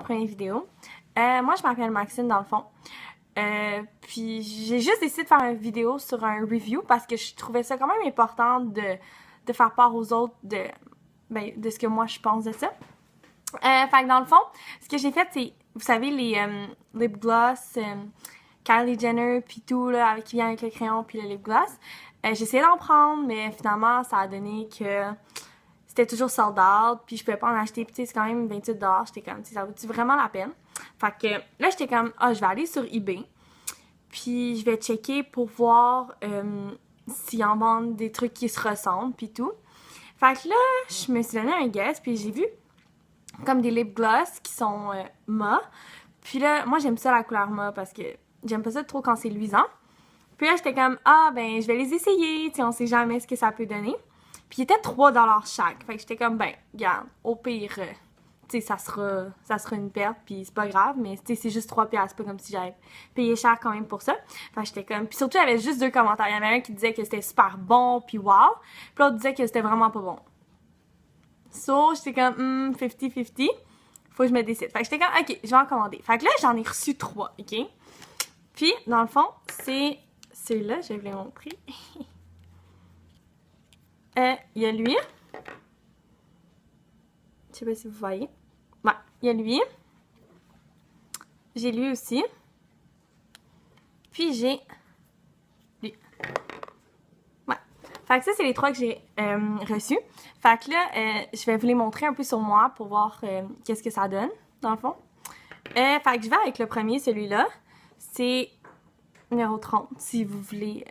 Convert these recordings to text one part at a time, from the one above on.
première vidéo. Moi, je m'appelle Maxine, dans le fond. Puis j'ai juste décidé de faire une vidéo sur un review parce que je trouvais ça quand même important de faire part aux autres de ce que moi je pense de ça. Fait que dans le fond, ce que j'ai fait, c'est, vous savez, les lip gloss, Kylie Jenner, puis tout, là, qui vient avec le crayon, puis le lip gloss. J'ai essayé d'en prendre, mais finalement, ça a donné que c'était toujours sold out, puis je pouvais pas en acheter, puis c'est quand même 28$, j'étais comme, ça vaut-tu vraiment la peine? Fait que là, j'étais comme, je vais aller sur eBay, puis je vais checker pour voir s'ils en vendent des trucs qui se ressemblent, puis tout. Fait que là, je me suis donné un guess, puis j'ai vu comme des lip gloss qui sont mat. Puis là, moi, j'aime ça la couleur mat parce que j'aime pas ça trop quand c'est luisant. Puis là, j'étais comme, je vais les essayer, tu sais, on sait jamais ce que ça peut donner. Puis il était 3$ chaque. Fait que j'étais comme, regarde, au pire, tu sais, ça sera une perte, puis c'est pas grave, mais tu sais, c'est juste 3$, c'est pas comme si j'avais payé cher quand même pour ça. Fait que j'étais comme, puis surtout, il y avait juste 2 commentaires. Il y en avait un qui disait que c'était super bon, puis wow, puis l'autre disait que c'était vraiment pas bon. So, j'étais comme, 50-50, faut que je me décide. Fait que j'étais comme, ok, je vais en commander. Fait que là, j'en ai reçu 3, ok? Puis, dans le fond, c'est celui-là, je vais vous les montrer. Il y a lui. Je sais pas si vous voyez. Ouais, il y a lui. J'ai lui aussi. Puis j'ai lui. Ouais. Fait que ça, c'est les 3 que j'ai reçus. Fait que là, je vais vous les montrer un peu sur moi pour voir qu'est-ce que ça donne, dans le fond. Fait que je vais avec le premier, celui-là. C'est numéro 30, si vous voulez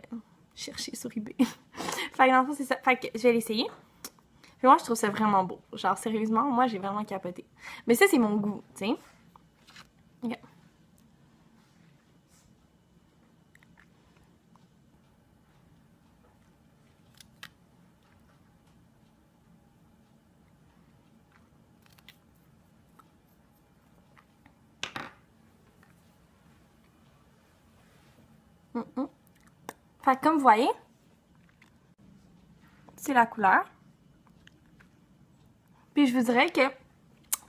chercher sur eBay. Fait que dans le fond, c'est ça. Fait que je vais l'essayer. Puis moi, je trouve ça vraiment beau. Genre, sérieusement, moi, j'ai vraiment capoté. Mais ça, c'est mon goût, tu sais. OK. Fait que comme vous voyez, c'est la couleur. Puis je vous dirais que,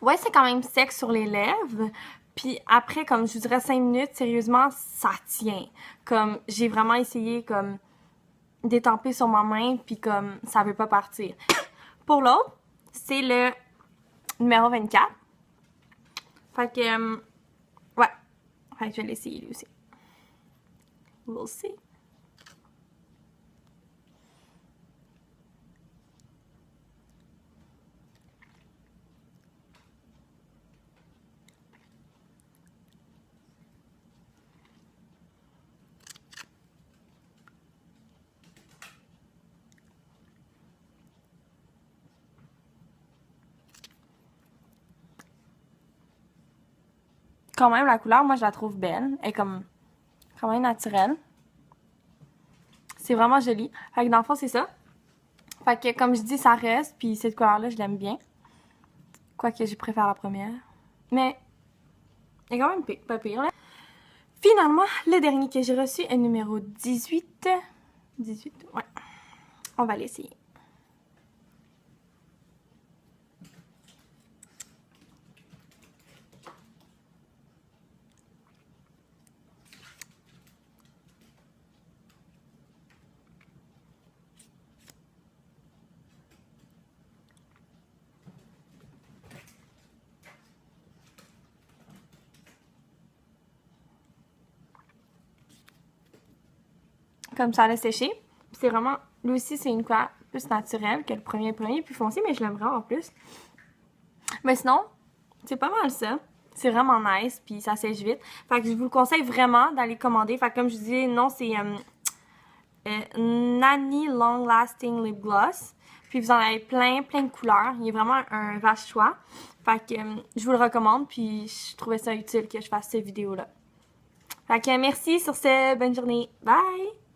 ouais, c'est quand même sec sur les lèvres. Puis après, comme je vous dirais 5 minutes, sérieusement, ça tient. Comme, j'ai vraiment essayé, comme, d'étamper sur ma main, puis comme, ça veut pas partir. Pour l'autre, c'est le numéro 24. Fait que, ouais. Fait que je vais l'essayer lui aussi. We'll see. Quand même, la couleur, moi, je la trouve belle. Elle est comme quand même naturelle. C'est vraiment joli. Fait que dans le fond, c'est ça. Fait que comme je dis, ça reste. Puis cette couleur-là, je l'aime bien. Quoique je préfère la première. Mais elle est quand même pas pire, là. Finalement, le dernier que j'ai reçu est numéro 18. 18, ouais. On va l'essayer. Comme ça, elle a séché. C'est vraiment, lui aussi, c'est une couleur plus naturelle que le premier plus foncé, mais je l'aime vraiment plus. Mais sinon, c'est pas mal ça. C'est vraiment nice, puis ça sèche vite. Fait que je vous le conseille vraiment d'aller commander. Fait que comme je vous dis, non, c'est Nani Long Lasting Lip Gloss. Puis vous en avez plein de couleurs. Il y a vraiment un vaste choix. Fait que je vous le recommande, puis je trouvais ça utile que je fasse cette vidéo-là. Fait que merci sur ce, bonne journée. Bye!